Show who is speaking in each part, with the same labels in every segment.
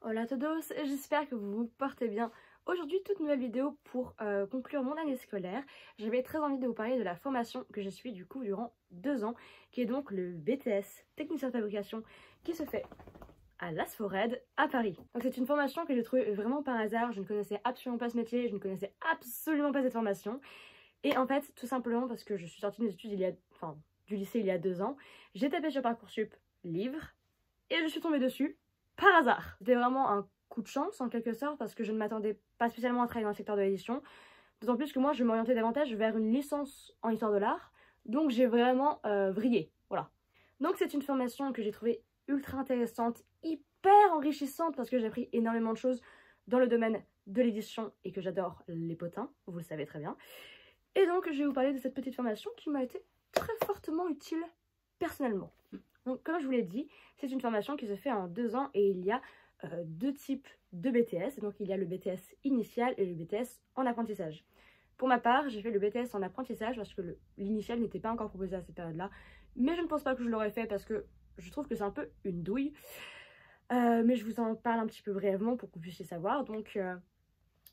Speaker 1: Hola a todos, j'espère que vous vous portez bien. Aujourd'hui, toute nouvelle vidéo pour conclure mon année scolaire. J'avais très envie de vous parler de la formation que je suis du coup durant 2 ans, qui est donc le BTS Technicien de fabrication, qui se fait à l'Asfored à Paris. Donc c'est une formation que j'ai trouvée vraiment par hasard, je ne connaissais absolument pas ce métier, je ne connaissais absolument pas cette formation. Et en fait, tout simplement parce que je suis sortie de mes études du lycée il y a 2 ans, j'ai tapé sur Parcoursup livre et je suis tombée dessus par hasard. C'était vraiment un coup de chance en quelque sorte parce que je ne m'attendais pas spécialement à travailler dans le secteur de l'édition. D'autant plus que moi je m'orientais davantage vers une licence en histoire de l'art. Donc j'ai vraiment vrillé. Voilà. Donc c'est une formation que j'ai trouvée ultra intéressante, hyper enrichissante parce que j'ai appris énormément de choses dans le domaine de l'édition et que j'adore les potins, vous le savez très bien. Et donc je vais vous parler de cette petite formation qui m'a été très fortement utile personnellement. Donc comme je vous l'ai dit, c'est une formation qui se fait en 2 ans et il y a 2 types de BTS. Donc il y a le BTS initial et le BTS en apprentissage. Pour ma part, j'ai fait le BTS en apprentissage parce que l'initial n'était pas encore proposé à cette période-là. Mais je ne pense pas que je l'aurais fait parce que je trouve que c'est un peu une douille. Mais je vous en parle un petit peu brièvement pour que vous puissiez savoir. Donc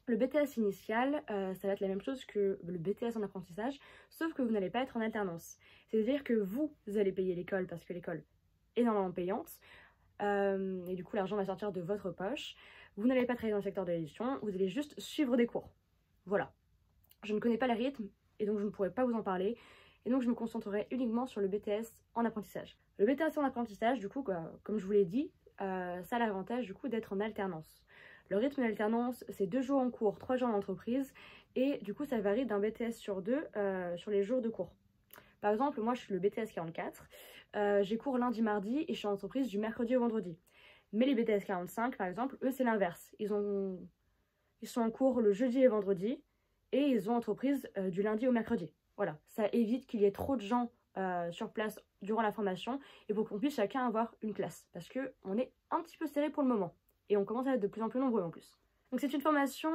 Speaker 1: le BTS initial, ça va être la même chose que le BTS en apprentissage, sauf que vous n'allez pas être en alternance. C'est-à-dire que vous allez payer l'école parce que l'école est normalement payante, et du coup l'argent va sortir de votre poche. Vous n'allez pas travailler dans le secteur de l'édition, vous allez juste suivre des cours. Voilà. Je ne connais pas les rythmes, et donc je ne pourrai pas vous en parler, et donc je me concentrerai uniquement sur le BTS en apprentissage. Le BTS en apprentissage, du coup, comme je vous l'ai dit, ça a l'avantage du coup d'être en alternance. Le rythme d'alternance, c'est 2 jours en cours, 3 jours en entreprise, et du coup ça varie d'un BTS sur 2 sur les jours de cours. Par exemple, moi je suis le BTS 44, j'ai cours lundi, mardi, et je suis en entreprise du mercredi au vendredi. Mais les BTS 45, par exemple, eux c'est l'inverse. Ils sont en cours le jeudi et vendredi, et ils ont entreprise du lundi au mercredi. Voilà, ça évite qu'il y ait trop de gens sur place durant la formation, et pour qu'on puisse chacun avoir une classe, parce qu'on est un petit peu serré pour le moment. Et on commence à être de plus en plus nombreux en plus. Donc c'est une formation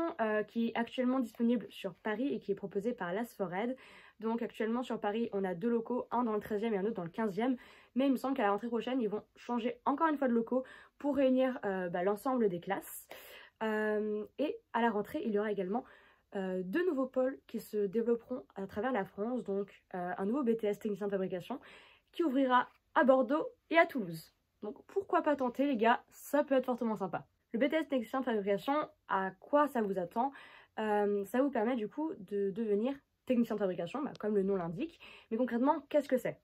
Speaker 1: qui est actuellement disponible sur Paris et qui est proposée par l'Asfored. Donc actuellement sur Paris, on a 2 locaux, un dans le 13e et un autre dans le 15e. Mais il me semble qu'à la rentrée prochaine, ils vont changer encore une fois de locaux pour réunir l'ensemble des classes. Et à la rentrée, il y aura également 2 nouveaux pôles qui se développeront à travers la France. Donc un nouveau BTS technicien de fabrication qui ouvrira à Bordeaux et à Toulouse. Donc pourquoi pas tenter les gars, ça peut être fortement sympa. Le BTS technicien de fabrication, à quoi ça vous attend? Ça vous permet du coup de devenir technicien de fabrication, comme le nom l'indique. Mais concrètement, qu'est-ce que c'est?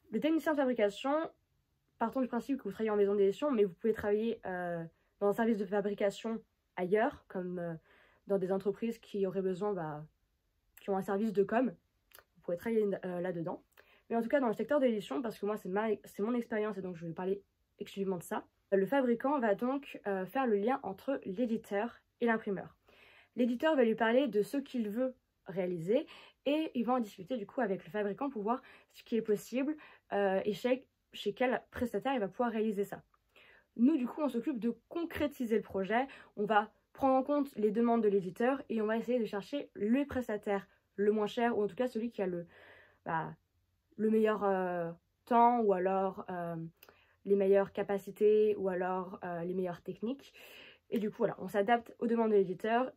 Speaker 1: Le technicien de fabrication, partons du principe que vous travaillez en maison d'édition, mais vous pouvez travailler dans un service de fabrication ailleurs, comme dans des entreprises qui auraient besoin, qui ont un service de com. Vous pouvez travailler là-dedans. Mais en tout cas, dans le secteur de l'édition, parce que moi, c'est mon expérience et donc je vais parler exclusivement de ça, le fabricant va donc faire le lien entre l'éditeur et l'imprimeur. L'éditeur va lui parler de ce qu'il veut réaliser et il va en discuter du coup avec le fabricant pour voir ce qui est possible et chez quel prestataire il va pouvoir réaliser ça. Nous, du coup, on s'occupe de concrétiser le projet, on va prendre en compte les demandes de l'éditeur et on va essayer de chercher le prestataire le moins cher ou en tout cas celui qui a le meilleur temps ou alors les meilleures capacités ou alors les meilleures techniques. Et du coup, voilà, on s'adapte aux demandes de l'éditeur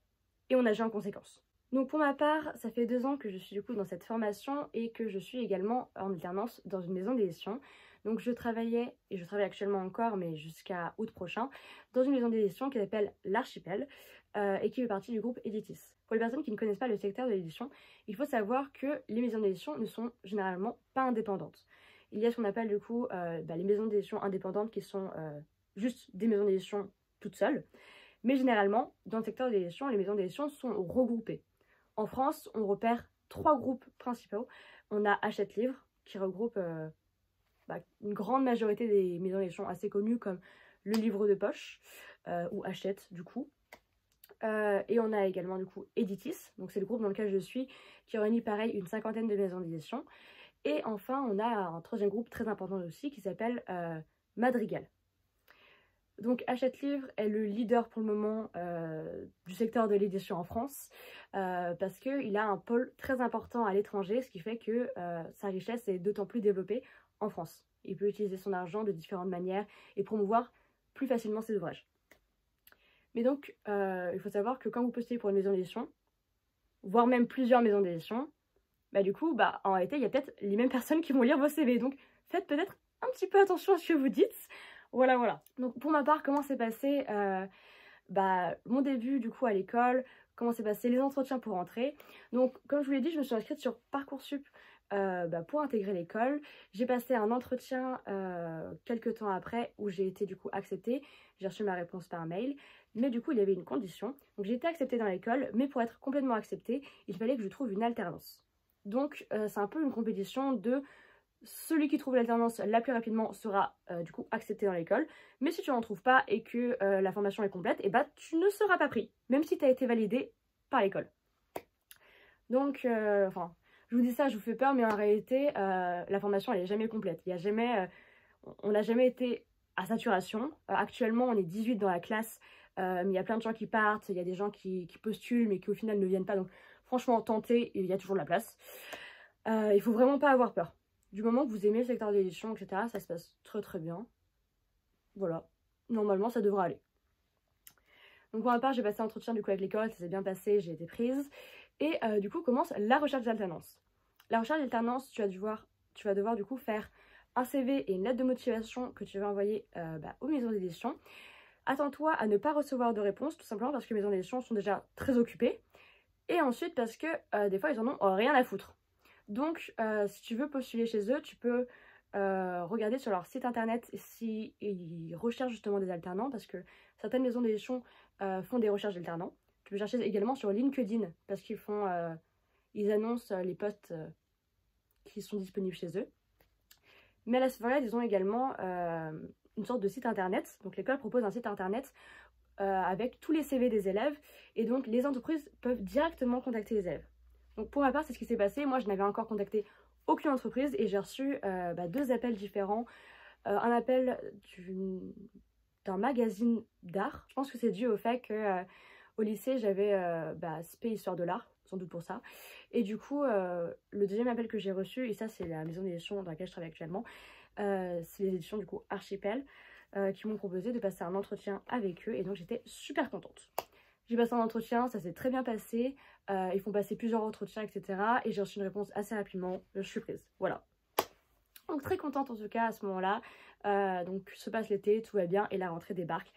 Speaker 1: et on agit en conséquence. Donc pour ma part, ça fait 2 ans que je suis du coup dans cette formation et que je suis également en alternance dans une maison d'édition. Donc je travaillais, et je travaille actuellement encore, mais jusqu'à août prochain, dans une maison d'édition qui s'appelle l'Archipel et qui fait partie du groupe Editis. Pour les personnes qui ne connaissent pas le secteur de l'édition, il faut savoir que les maisons d'édition ne sont généralement pas indépendantes. Il y a ce qu'on appelle du coup les maisons d'édition indépendantes qui sont juste des maisons d'édition toutes seules. Mais généralement, dans le secteur de l'édition, les maisons d'édition sont regroupées. En France, on repère 3 groupes principaux. On a Hachette Livre, qui regroupe une grande majorité des maisons d'édition assez connues comme Le Livre de Poche, ou Hachette du coup. Et on a également du coup Editis, donc c'est le groupe dans lequel je suis, qui réunit pareil une 50aine de maisons d'édition. Et enfin, on a un 3e groupe très important aussi qui s'appelle Madrigal. Donc Hachette Livre est le leader pour le moment du secteur de l'édition en France parce qu'il a un pôle très important à l'étranger, ce qui fait que sa richesse est d'autant plus développée en France. Il peut utiliser son argent de différentes manières et promouvoir plus facilement ses ouvrages. Mais donc, il faut savoir que quand vous postulez pour une maison d'édition, voire même plusieurs maisons d'édition, bah du coup, bah en réalité, il y a peut-être les mêmes personnes qui vont lire vos CV. Donc, faites peut-être un petit peu attention à ce que vous dites. Voilà, voilà. Donc, pour ma part, comment s'est passé bah, mon début, du coup, à l'école, comment s'est passé les entretiens pour rentrer. Donc, comme je vous l'ai dit, je me suis inscrite sur Parcoursup bah, pour intégrer l'école. J'ai passé un entretien quelques temps après où j'ai été du coup acceptée. J'ai reçu ma réponse par mail. Mais du coup, il y avait une condition. Donc, j'ai été acceptée dans l'école, mais pour être complètement acceptée, il fallait que je trouve une alternance. Donc, c'est un peu une compétition de celui qui trouve l'alternance la plus rapidement sera du coup accepté dans l'école. Mais si tu n'en trouves pas et que la formation est complète, et bah tu ne seras pas pris, même si tu as été validé par l'école. Donc, enfin, je vous dis ça, je vous fais peur, mais en réalité, la formation elle n'est jamais complète. Il y a jamais, on n'a jamais été à saturation. Actuellement, on est 18 dans la classe, mais il y a plein de gens qui partent, il y a des gens qui postulent, mais qui au final ne viennent pas. Donc, franchement, tentez, il y a toujours de la place. Il faut vraiment pas avoir peur. Du moment que vous aimez le secteur d'édition, etc., ça se passe très très bien. Voilà, normalement ça devrait aller. Donc pour ma part, j'ai passé un entretien du coup avec l'école, ça s'est bien passé, j'ai été prise. Et du coup commence la recherche d'alternance. La recherche d'alternance, tu vas devoir du coup faire un CV et une lettre de motivation que tu vas envoyer aux maisons d'édition. Attends-toi à ne pas recevoir de réponse, tout simplement parce que les maisons d'édition sont déjà très occupées. Et ensuite parce que des fois ils en ont rien à foutre. Donc, si tu veux postuler chez eux, tu peux regarder sur leur site internet s'ils recherchent justement des alternants, parce que certaines maisons d'édition font des recherches d'alternants. Tu peux chercher également sur LinkedIn, parce ils annoncent les postes qui sont disponibles chez eux. Mais à la Savoyarde, ils ont également une sorte de site internet. Donc l'école propose un site internet avec tous les CV des élèves, et donc les entreprises peuvent directement contacter les élèves. Donc pour ma part, c'est ce qui s'est passé. Moi, je n'avais encore contacté aucune entreprise et j'ai reçu 2 appels différents. Un appel d'un magazine d'art. Je pense que c'est dû au fait que au lycée, j'avais spé histoire de l'art, sans doute pour ça. Et du coup, le deuxième appel que j'ai reçu, et ça c'est la maison d'édition dans laquelle je travaille actuellement, c'est les éditions du coup Archipel, qui m'ont proposé de passer un entretien avec eux, et donc j'étais super contente. J'ai passé un entretien, ça s'est très bien passé. Ils font passer plusieurs entretiens, etc. Et j'ai reçu une réponse assez rapidement. Je suis prise. Voilà. Donc très contente en tout cas à ce moment-là. Donc se passe l'été, tout va bien. Et la rentrée débarque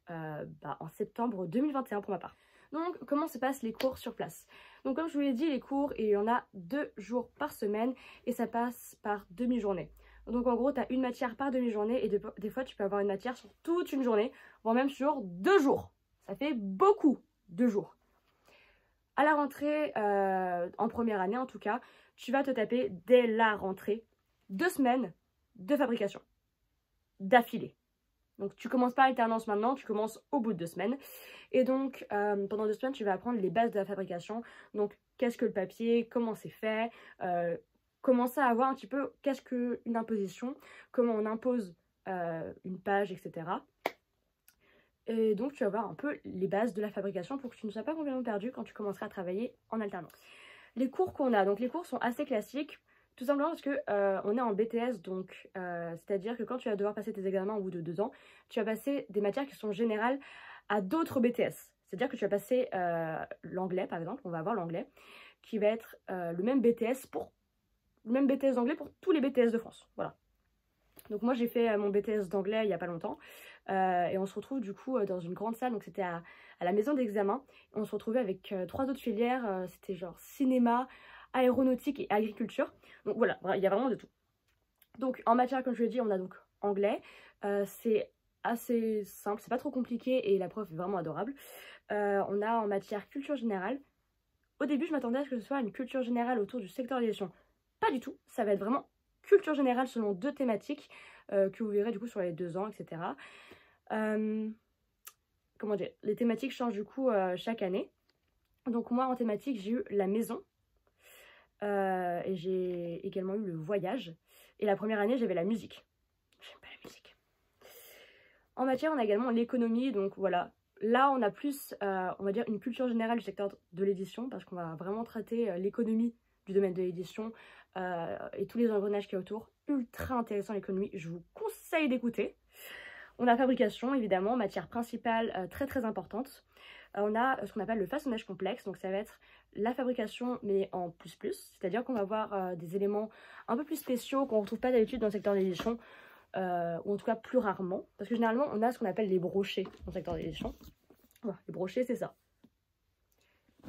Speaker 1: en septembre 2021 pour ma part. Donc comment se passent les cours sur place? Donc comme je vous l'ai dit, les cours, il y en a 2 jours par semaine. Et ça passe par demi-journée. Donc en gros, tu as une matière par demi-journée. Et des fois, tu peux avoir une matière sur toute une journée. Voire même sur 2 jours. Ça fait beaucoup, 2 jours. À la rentrée, en première année en tout cas, tu vas te taper dès la rentrée 2 semaines de fabrication d'affilée. Donc tu commences pas l'alternance maintenant, tu commences au bout de 2 semaines. Et donc pendant 2 semaines, tu vas apprendre les bases de la fabrication. Donc qu'est-ce que le papier, comment c'est fait, commencer à voir un petit peu qu'est-ce qu'une imposition, comment on impose une page, etc. Et donc tu vas voir un peu les bases de la fabrication pour que tu ne sois pas complètement perdu quand tu commenceras à travailler en alternance. Les cours qu'on a, donc les cours sont assez classiques, tout simplement parce que on est en BTS, donc c'est-à-dire que quand tu vas devoir passer tes examens au bout de 2 ans, tu vas passer des matières qui sont générales à d'autres BTS. C'est-à-dire que tu vas passer l'anglais par exemple, on va avoir l'anglais, qui va être le même BTS d'anglais pour tous les BTS de France. Voilà. Donc moi j'ai fait mon BTS d'anglais il n'y a pas longtemps. Et on se retrouve du coup dans une grande salle, donc c'était à la maison d'examen. On se retrouvait avec 3 autres filières, c'était genre cinéma, aéronautique et agriculture. Donc voilà, il y a vraiment de tout. Donc en matière, comme je l'ai dit, on a donc anglais. C'est assez simple, c'est pas trop compliqué et la prof est vraiment adorable. On a en matière culture générale. Au début, je m'attendais à ce que ce soit une culture générale autour du secteur de gestion. Pas du tout, ça va être vraiment culture générale selon 2 thématiques que vous verrez du coup sur les 2 ans, etc. Comment dire, les thématiques changent du coup chaque année. Donc moi en thématique j'ai eu la maison et j'ai également eu le voyage. Et la première année j'avais la musique. J'aime pas la musique. En matière on a également l'économie, donc voilà. Là on a plus on va dire une culture générale du secteur de l'édition, parce qu'on va vraiment traiter l'économie du domaine de l'édition et tous les engrenages qu'il y a autour. Ultra intéressant l'économie, je vous conseille d'écouter. On a fabrication, évidemment, matière principale très importante. On a ce qu'on appelle le façonnage complexe, donc ça va être la fabrication mais en plus, c'est-à-dire qu'on va avoir des éléments un peu plus spéciaux qu'on ne retrouve pas d'habitude dans le secteur de l'édition, ou en tout cas plus rarement, parce que généralement on a ce qu'on appelle les brochets dans le secteur de l'édition. Voilà, les brochets c'est ça.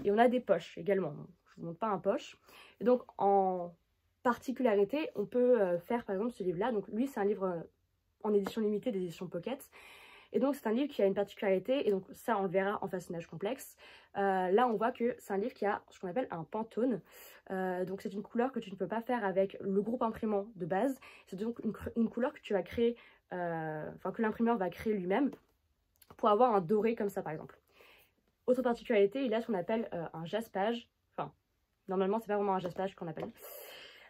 Speaker 1: Et on a des poches également, je vous montre pas un poche. Et donc en particularité, on peut faire par exemple ce livre-là, donc lui c'est un livre en édition limitée des éditions Pocket. Et donc c'est un livre qui a une particularité, et donc ça on le verra en façonnage complexe. Là on voit que c'est un livre qui a ce qu'on appelle un Pantone. Donc c'est une couleur que tu ne peux pas faire avec le groupe imprimant de base. C'est donc une couleur que tu vas créer, enfin que l'imprimeur va créer lui-même pour avoir un doré comme ça par exemple. Autre particularité, il a ce qu'on appelle un jaspage. Enfin, normalement c'est pas vraiment un jaspage qu'on appelle.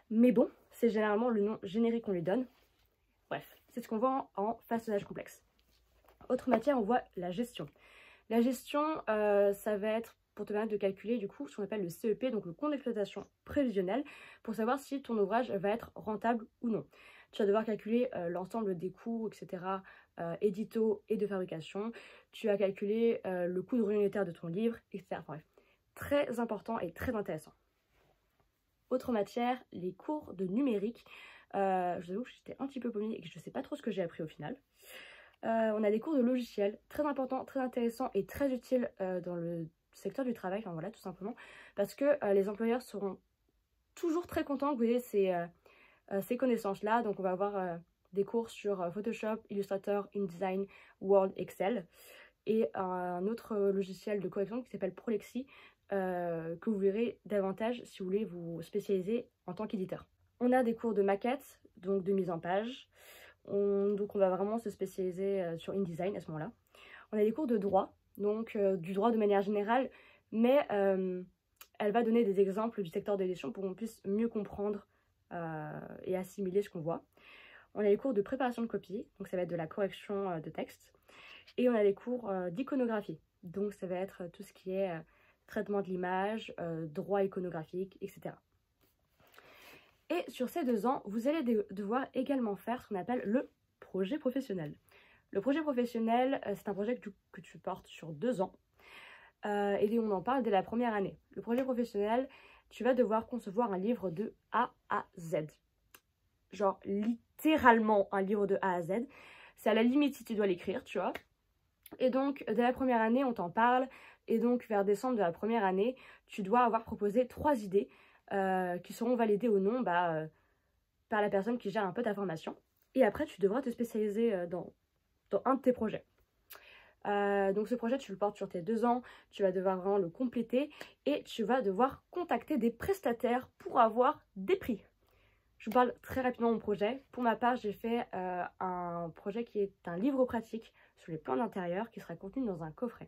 Speaker 1: Mais bon, c'est généralement le nom générique qu'on lui donne. Bref, c'est ce qu'on voit en façonnage complexe. Autre matière, on voit la gestion. La gestion, ça va être pour te permettre de calculer du coup ce qu'on appelle le CEP, donc le compte d'exploitation prévisionnel, pour savoir si ton ouvrage va être rentable ou non. Tu vas devoir calculer l'ensemble des coûts, etc., édito et de fabrication. Tu vas calculer le coût de revient unitaire de ton livre, etc. Bref, très important et très intéressant. Autre matière, les cours de numérique. Je vous avoue que j'étais un petit peu paumée et que je ne sais pas trop ce que j'ai appris au final. On a des cours de logiciels très importants, très intéressants et très utiles dans le secteur du travail, enfin voilà tout simplement, parce que les employeurs seront toujours très contents que vous ayez ces connaissances-là. Donc on va avoir des cours sur Photoshop, Illustrator, InDesign, Word, Excel, et un autre logiciel de correction qui s'appelle Prolexi, que vous verrez davantage si vous voulez vous spécialiser en tant qu'éditeur. On a des cours de maquette, donc de mise en page. Donc on va vraiment se spécialiser sur InDesign à ce moment-là. On a des cours de droit, donc du droit de manière générale, mais elle va donner des exemples du secteur de l'édition pour qu'on puisse mieux comprendre et assimiler ce qu'on voit. On a les cours de préparation de copie, donc ça va être de la correction de texte. Et on a les cours d'iconographie, donc ça va être tout ce qui est traitement de l'image, droit iconographique, etc. Et sur ces 2 ans, vous allez devoir également faire ce qu'on appelle le projet professionnel. Le projet professionnel, c'est un projet que tu portes sur 2 ans. Et on en parle dès la première année. Le projet professionnel, tu vas devoir concevoir un livre de A à Z. Genre littéralement un livre de A à Z. C'est à la limite si tu dois l'écrire, tu vois. Et donc, dès la première année, on t'en parle. Et donc, vers décembre de la première année, tu dois avoir proposé 3 idées qui seront validées ou non par la personne qui gère un peu ta formation. Et après, tu devras te spécialiser dans un de tes projets. Donc ce projet, tu le portes sur tes 2 ans, tu vas devoir vraiment le compléter et tu vas devoir contacter des prestataires pour avoir des prix. Je vous parle très rapidement de mon projet. Pour ma part, j'ai fait un projet qui est un livre pratique sur les plans d'intérieur qui sera contenu dans un coffret.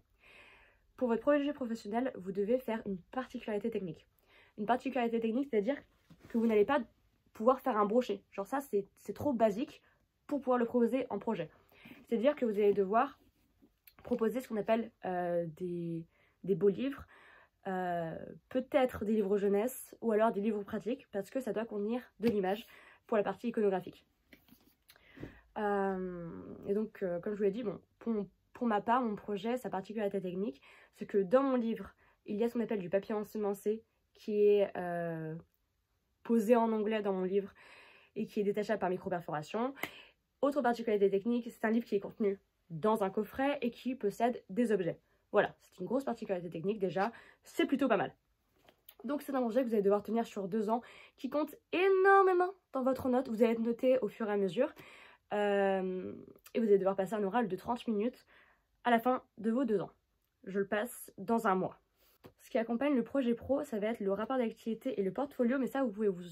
Speaker 1: Pour votre projet professionnel, vous devez faire une particularité technique. Une particularité technique, c'est-à-dire que vous n'allez pas pouvoir faire un brochet. Genre ça, c'est trop basique pour pouvoir le proposer en projet. C'est-à-dire que vous allez devoir proposer ce qu'on appelle des beaux livres, peut-être des livres jeunesse ou alors des livres pratiques parce que ça doit contenir de l'image pour la partie iconographique. Et donc, comme je vous l'ai dit, bon, pour ma part, mon projet, sa particularité technique, c'est que dans mon livre, il y a ce qu'on appelle du papier ensemencé qui est posé en onglet dans mon livre et qui est détachable par micro-perforation. Autre particularité technique, c'est un livre qui est contenu dans un coffret et qui possède des objets. Voilà, c'est une grosse particularité technique déjà, c'est plutôt pas mal. Donc c'est un projet que vous allez devoir tenir sur 2 ans qui compte énormément dans votre note. Vous allez être noté au fur et à mesure et vous allez devoir passer un oral de 30 minutes à la fin de vos 2 ans. Je le passe dans un mois. Ce qui accompagne le projet pro, ça va être le rapport d'activité et le portfolio, mais ça vous pouvez vous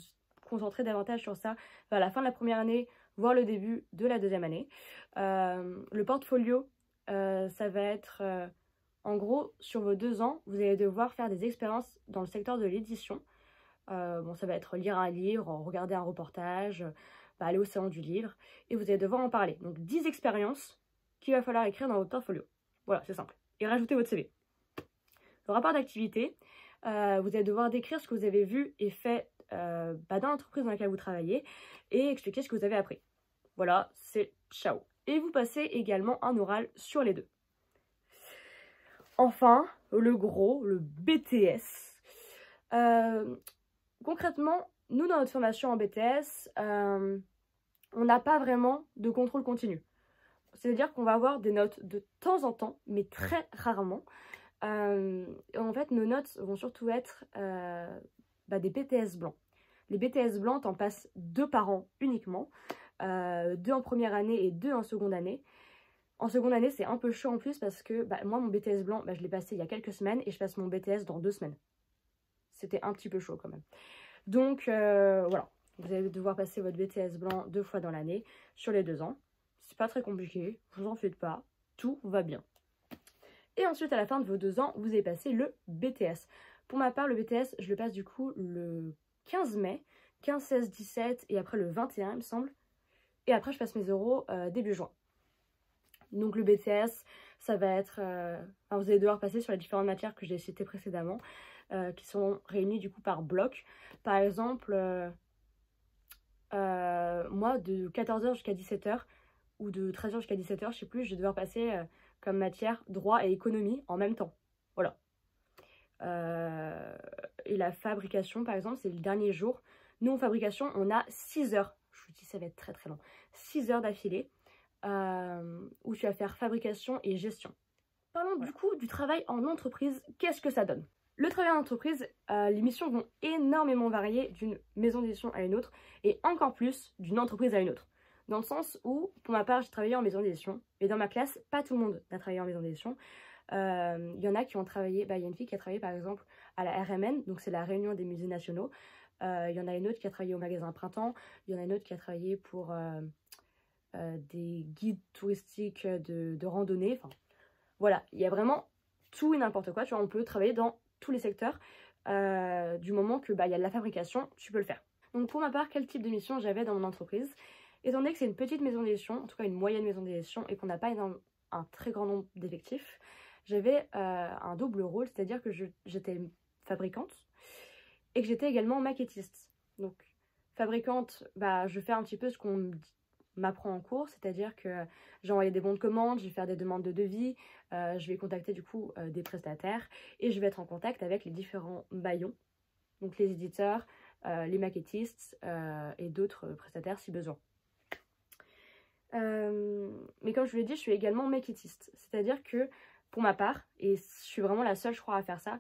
Speaker 1: concentrer davantage sur ça vers la fin de la première année, voire le début de la 2e année. Le portfolio, ça va être en gros sur vos 2 ans, vous allez devoir faire des expériences dans le secteur de l'édition. Bon, ça va être lire un livre, regarder un reportage, aller au salon du livre, et vous allez devoir en parler. Donc 10 expériences qu'il va falloir écrire dans votre portfolio. Voilà, c'est simple. Et rajouter votre CV. Le rapport d'activité, vous allez devoir décrire ce que vous avez vu et fait dans l'entreprise dans laquelle vous travaillez et expliquer ce que vous avez appris. Voilà, c'est ciao. et vous passez également un oral sur les deux. Enfin, le gros, le BTS. Concrètement, nous dans notre formation en BTS, on n'a pas vraiment de contrôle continu. C'est-à-dire qu'on va avoir des notes de temps en temps, mais très rarement. En fait, nos notes vont surtout être des BTS blancs. Les BTS blancs, t'en passes 2 par an uniquement. 2 en première année et 2 en seconde année. En seconde année, c'est un peu chaud en plus parce que moi, mon BTS blanc, je l'ai passé il y a quelques semaines et je passe mon BTS dans 2 semaines. C'était un petit peu chaud quand même. Donc voilà, vous allez devoir passer votre BTS blanc 2 fois dans l'année sur les 2 ans. C'est pas très compliqué, vous en faites pas, tout va bien. Et ensuite, à la fin de vos 2 ans, vous allez passer le BTS. Pour ma part, le BTS, je le passe du coup le 15 mai, 15, 16, 17 et après le 21, il me semble. Et après, je passe mes oraux début juin. Donc le BTS, ça va être... vous allez devoir passer sur les différentes matières que j'ai citées précédemment, qui sont réunies du coup par bloc. Par exemple, moi, de 14 h jusqu'à 17 h, ou de 13 h jusqu'à 17 h, je sais plus, je vais devoir passer comme matière droit et économie en même temps. Voilà. Et la fabrication, par exemple, c'est le dernier jour. Nous, en fabrication, on a 6 heures. Je vous dis, ça va être très très long. 6 heures d'affilée où tu vas faire fabrication et gestion. Parlons du coup du travail en entreprise. Qu'est-ce que ça donne? Le travail en entreprise, les missions vont énormément varier d'une maison d'édition à une autre et encore plus d'une entreprise à une autre. Dans le sens où, pour ma part, j'ai travaillé en maison d'édition et dans ma classe, pas tout le monde a travaillé en maison d'édition. Il y en a qui ont travaillé, il y a une fille qui a travaillé par exemple à la RMN, donc c'est la Réunion des musées nationaux. Il y en a une autre qui a travaillé au magasin Printemps, il y en a une autre qui a travaillé pour des guides touristiques de randonnée. Enfin, voilà, il y a vraiment tout et n'importe quoi. Tu vois, on peut travailler dans tous les secteurs. Du moment que il y a de la fabrication, tu peux le faire. Donc pour ma part, quel type de mission j'avais dans mon entreprise? Étant donné que c'est une petite maison d'édition, en tout cas une moyenne maison d'édition, et qu'on n'a pas un très grand nombre d'effectifs, j'avais un double rôle, c'est-à-dire que j'étais fabricante et que j'étais également maquettiste. Donc fabricante, je fais un petit peu ce qu'on m'apprend en cours, c'est-à-dire que j'ai envoyé des bons de commande, je vais faire des demandes de devis, je vais contacter du coup des prestataires et je vais être en contact avec les différents maillons, donc les éditeurs, les maquettistes et d'autres prestataires si besoin. Mais comme je vous l'ai dit, je suis également maquettiste, c'est-à-dire que pour ma part, et je suis vraiment la seule je crois à faire ça,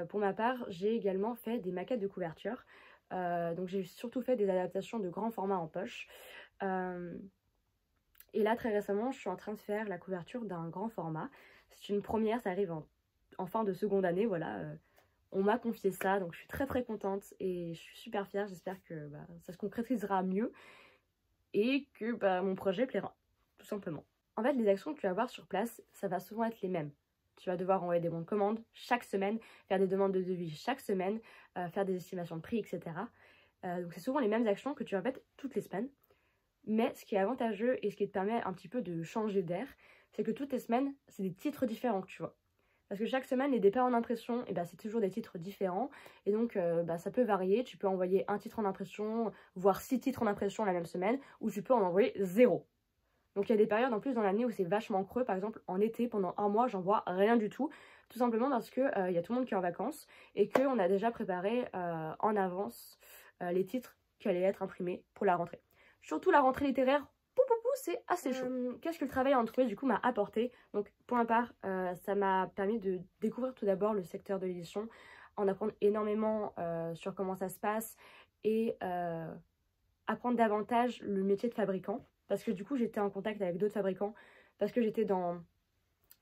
Speaker 1: pour ma part j'ai également fait des maquettes de couverture, donc j'ai surtout fait des adaptations de grands formats en poche. Et là très récemment je suis en train de faire la couverture d'un grand format. C'est une première, ça arrive en fin de seconde année, voilà. On m'a confié ça, donc je suis très très contente et je suis super fière. J'espère que ça se concrétisera mieux et que mon projet plaira, tout simplement. En fait, les actions que tu vas avoir sur place, ça va souvent être les mêmes. Tu vas devoir envoyer des bons de commande chaque semaine, faire des demandes de devis chaque semaine, faire des estimations de prix, etc. Donc c'est souvent les mêmes actions que tu répètes toutes les semaines. Mais ce qui est avantageux et ce qui te permet un petit peu de changer d'air, c'est que toutes les semaines, c'est des titres différents que tu vois. Parce que chaque semaine, les départs en impression, c'est toujours des titres différents. Et donc, ça peut varier. Tu peux envoyer un titre en impression, voire 6 titres en impression la même semaine, ou tu peux en envoyer 0. Donc, il y a des périodes en plus dans l'année où c'est vachement creux. Par exemple, en été, pendant un mois, j'envoie rien du tout. Tout simplement parce qu'il y a tout le monde qui est en vacances et qu'on a déjà préparé en avance les titres qui allaient être imprimés pour la rentrée. Surtout la rentrée littéraire, c'est assez chaud. Qu'est-ce que le travail en entreprise du coup m'a apporté? Donc pour ma part, ça m'a permis de découvrir tout d'abord le secteur de l'édition, en apprendre énormément sur comment ça se passe et apprendre davantage le métier de fabricant. Parce que du coup j'étais en contact avec d'autres fabricants, parce que j'étais dans...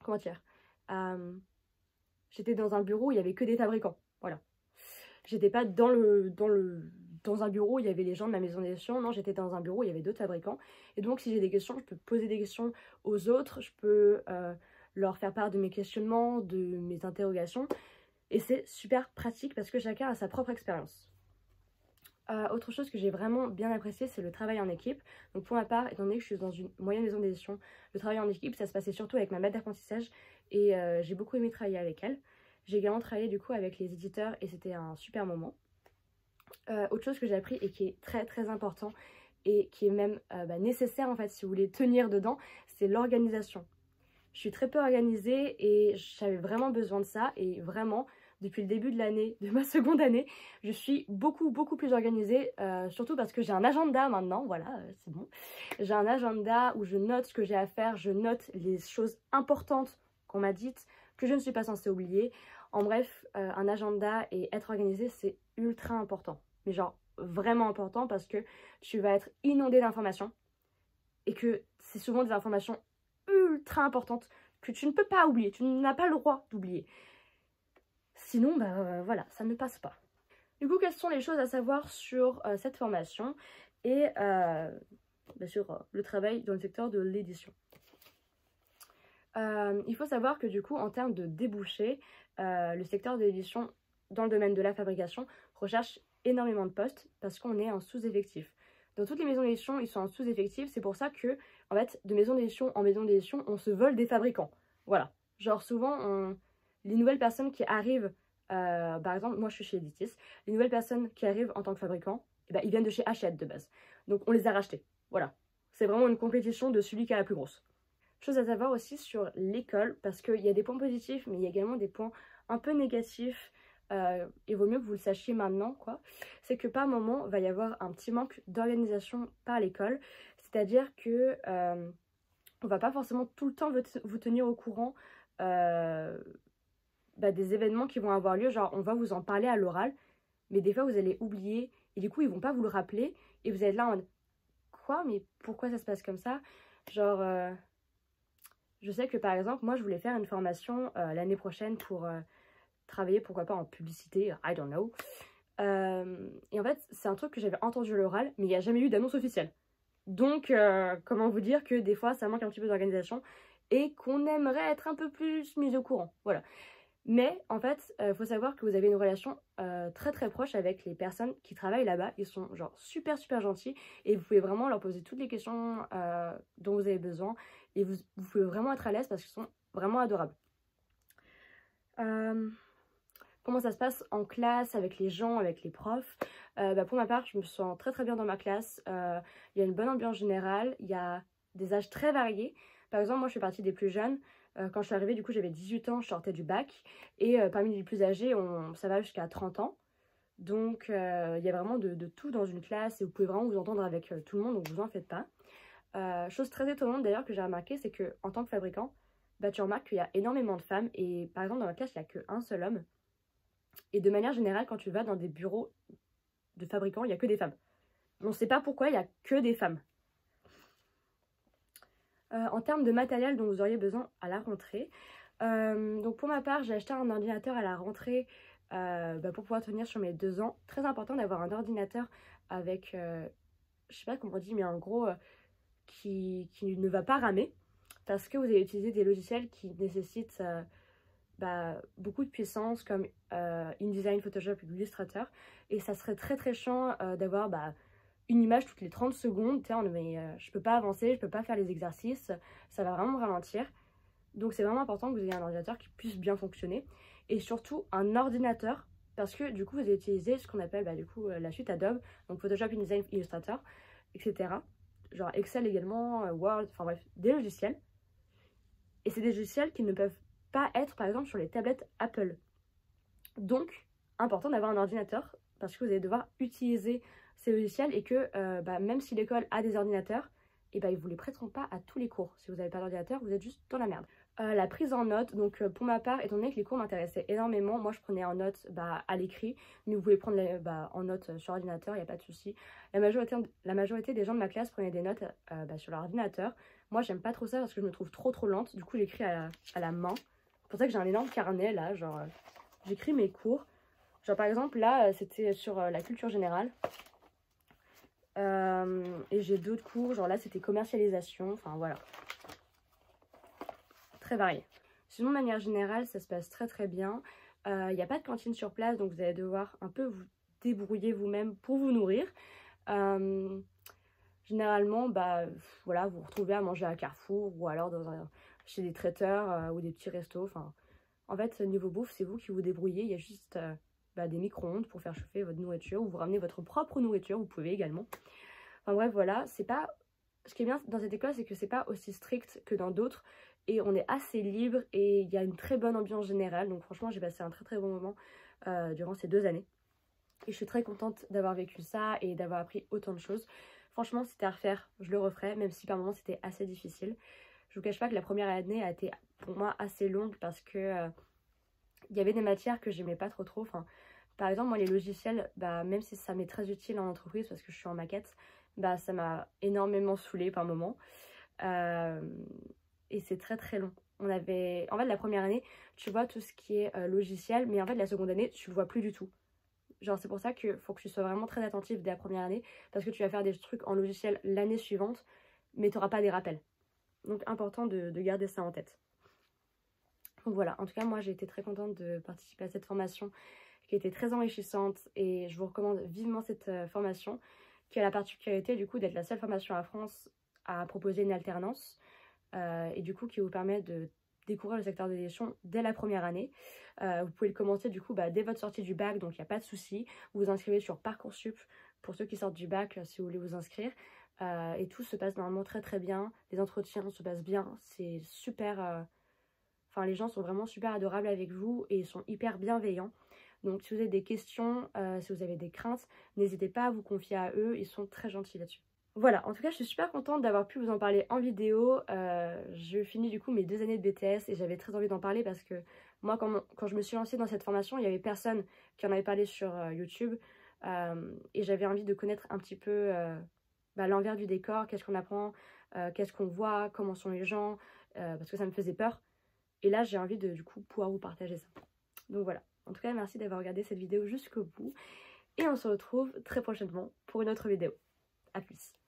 Speaker 1: Comment dire j'étais dans un bureau où il n'y avait que des fabricants. Voilà. J'étais pas dans un bureau où il y avait les gens de ma maison d'édition. Non, j'étais dans un bureau où il y avait d'autres fabricants. Et donc, si j'ai des questions, je peux poser des questions aux autres. Je peux leur faire part de mes questionnements, de mes interrogations. Et c'est super pratique parce que chacun a sa propre expérience. Autre chose que j'ai vraiment bien apprécié, c'est le travail en équipe. Donc pour ma part, étant donné que je suis dans une moyenne maison d'édition, le travail en équipe, ça se passait surtout avec ma maître d'apprentissage. Et j'ai beaucoup aimé travailler avec elle. J'ai également travaillé du coup avec les éditeurs et c'était un super moment. Autre chose que j'ai appris et qui est très très important et qui est même nécessaire en fait si vous voulez tenir dedans, c'est l'organisation. Je suis très peu organisée et j'avais vraiment besoin de ça et vraiment depuis le début de l'année, de ma seconde année, je suis beaucoup plus organisée, surtout parce que j'ai un agenda maintenant, voilà, c'est bon. J'ai un agenda où je note ce que j'ai à faire, je note les choses importantes qu'on m'a dites, que je ne suis pas censée oublier. En bref, un agenda et être organisé, c'est ultra important. Mais genre, vraiment important parce que tu vas être inondé d'informations et que c'est souvent des informations ultra importantes que tu ne peux pas oublier, tu n'as pas le droit d'oublier. Sinon, voilà, ça ne passe pas. Du coup, quelles sont les choses à savoir sur cette formation et sur le travail dans le secteur de l'édition. Il faut savoir que du coup, en termes de débouchés, le secteur de l'édition dans le domaine de la fabrication recherche énormément de postes parce qu'on est en sous-effectif. Dans toutes les maisons d'édition, ils sont en sous-effectif. C'est pour ça que, en fait, de maison d'édition en maison d'édition, on se vole des fabricants. Voilà. Genre souvent, les nouvelles personnes qui arrivent, par exemple, moi je suis chez Editis, les nouvelles personnes qui arrivent en tant que fabricants, ils viennent de chez Hachette de base. Donc on les a rachetés. Voilà. C'est vraiment une compétition de celui qui a la plus grosse. Chose à savoir aussi sur l'école, parce qu'il y a des points positifs, mais il y a également des points un peu négatifs. Il vaut mieux que vous le sachiez maintenant, quoi. C'est que par moment, il va y avoir un petit manque d'organisation par l'école. C'est-à-dire que on va pas forcément tout le temps vous tenir au courant des événements qui vont avoir lieu. Genre, on va vous en parler à l'oral, mais des fois, vous allez oublier. Et du coup, ils vont pas vous le rappeler. Et vous êtes là en mode, quoi? Mais pourquoi ça se passe comme ça? Genre, je sais que par exemple, moi, je voulais faire une formation l'année prochaine pour travailler, pourquoi pas, en publicité, I don't know. Et en fait, c'est un truc que j'avais entendu à l'oral, mais il n'y a jamais eu d'annonce officielle. Donc, comment vous dire que des fois, ça manque un petit peu d'organisation et qu'on aimerait être un peu plus mis au courant. Voilà. Mais en fait, faut savoir que vous avez une relation très proche avec les personnes qui travaillent là-bas. Ils sont genre super gentils et vous pouvez vraiment leur poser toutes les questions dont vous avez besoin et vous pouvez vraiment être à l'aise parce qu'ils sont vraiment adorables. Comment ça se passe en classe, avec les gens, avec les profs? Pour ma part, je me sens très bien dans ma classe. Il y a une bonne ambiance générale, il y a des âges très variés. Par exemple, moi je fais partie des plus jeunes. Quand je suis arrivée, du coup j'avais 18 ans, je sortais du bac. Et parmi les plus âgés, ça va jusqu'à 30 ans. Donc il y a vraiment de tout dans une classe et vous pouvez vraiment vous entendre avec tout le monde, donc vous en faites pas. Chose très étonnante d'ailleurs que j'ai remarqué, c'est qu'en tant que fabricant, tu remarques qu'il y a énormément de femmes. Et par exemple dans ma classe, il n'y a qu'un seul homme. Et de manière générale, quand tu vas dans des bureaux de fabricants, il n'y a que des femmes. On ne sait pas pourquoi, il n'y a que des femmes. En termes de matériel dont vous auriez besoin à la rentrée, donc pour ma part, j'ai acheté un ordinateur à la rentrée pour pouvoir tenir sur mes 2 ans. Très important d'avoir un ordinateur avec, je sais pas comment on dit, mais en gros, qui ne va pas ramer. Parce que vous allez utiliser des logiciels qui nécessitent beaucoup de puissance comme InDesign, Photoshop et Illustrator. Et ça serait très chiant d'avoir une image toutes les 30 secondes. Mais je peux pas avancer, je peux pas faire les exercices, ça va vraiment me ralentir. Donc c'est vraiment important que vous ayez un ordinateur qui puisse bien fonctionner. Et surtout un ordinateur, parce que du coup vous allez utiliser ce qu'on appelle la suite Adobe, donc Photoshop, InDesign, Illustrator, etc. Genre Excel également, Word, enfin bref, des logiciels. Et c'est des logiciels qui ne peuvent pas être par exemple sur les tablettes Apple. Donc, important d'avoir un ordinateur parce que vous allez devoir utiliser ces logiciels et que même si l'école a des ordinateurs, ils ne vous les prêteront pas à tous les cours. Si vous n'avez pas d'ordinateur, vous êtes juste dans la merde. La prise en notes, donc pour ma part, étant donné que les cours m'intéressaient énormément, moi je prenais en notes à l'écrit, mais vous pouvez prendre en notes sur ordinateur, il n'y a pas de souci. La majorité des gens de ma classe prenaient des notes sur leur ordinateur. Moi j'aime pas trop ça parce que je me trouve trop lente, du coup j'écris à la main. C'est pour ça que j'ai un énorme carnet là, genre j'écris mes cours. Genre par exemple là c'était sur la culture générale. Et j'ai d'autres cours, genre là c'était commercialisation, enfin voilà. Très varié. Sinon de manière générale ça se passe très bien. Il n'y a pas de cantine sur place donc vous allez devoir un peu vous débrouiller vous-même pour vous nourrir. Généralement voilà, vous vous retrouvez à manger à Carrefour ou alors chez des traiteurs ou des petits restos. Enfin, en fait niveau bouffe c'est vous qui vous débrouillez. Il y a juste des micro-ondes pour faire chauffer votre nourriture ou vous ramenez votre propre nourriture, vous pouvez également. Enfin bref, voilà, c'est pas... Ce qui est bien dans cette école, c'est que c'est pas aussi strict que dans d'autres. Et on est assez libre et il y a une très bonne ambiance générale. Donc franchement, j'ai passé un très très bon moment durant ces 2 années. Et je suis très contente d'avoir vécu ça et d'avoir appris autant de choses. Franchement, si c'était à refaire, je le referais, même si par moments c'était assez difficile. Je vous cache pas que la première année a été pour moi assez longue parce que il y avait des matières que j'aimais pas trop. Enfin, par exemple, moi les logiciels, bah, même si ça m'est très utile en entreprise parce que je suis en maquette, bah, ça m'a énormément saoulée par moments. Et c'est très très long. En fait, la première année, tu vois tout ce qui est logiciel, mais en fait, la seconde année, tu le vois plus du tout. Genre, c'est pour ça qu'il faut que tu sois vraiment très attentif dès la première année, parce que tu vas faire des trucs en logiciel l'année suivante, mais tu n'auras pas des rappels. Donc, important de garder ça en tête. Donc voilà, en tout cas, moi, j'ai été très contente de participer à cette formation qui était très enrichissante, et je vous recommande vivement cette formation, qui a la particularité, du coup, d'être la seule formation en France à proposer une alternance. Et du coup qui vous permet de découvrir le secteur de l'édition dès la première année. Vous pouvez le commencer du coup dès votre sortie du bac, donc il n'y a pas de souci. Vous vous inscrivez sur Parcoursup pour ceux qui sortent du bac si vous voulez vous inscrire. Et tout se passe normalement très très bien. Les entretiens se passent bien, c'est super... Enfin, les gens sont vraiment super adorables avec vous et ils sont hyper bienveillants. Donc si vous avez des questions, si vous avez des craintes, n'hésitez pas à vous confier à eux, ils sont très gentils là-dessus. Voilà, en tout cas, je suis super contente d'avoir pu vous en parler en vidéo. Je finis du coup mes 2 années de BTS et j'avais très envie d'en parler parce que moi, quand je me suis lancée dans cette formation, il n'y avait personne qui en avait parlé sur YouTube. Et j'avais envie de connaître un petit peu l'envers du décor, qu'est-ce qu'on apprend, qu'est-ce qu'on voit, comment sont les gens, parce que ça me faisait peur. Et là, j'ai envie de du coup pouvoir vous partager ça. Donc voilà, en tout cas, merci d'avoir regardé cette vidéo jusqu'au bout. Et on se retrouve très prochainement pour une autre vidéo. A plus.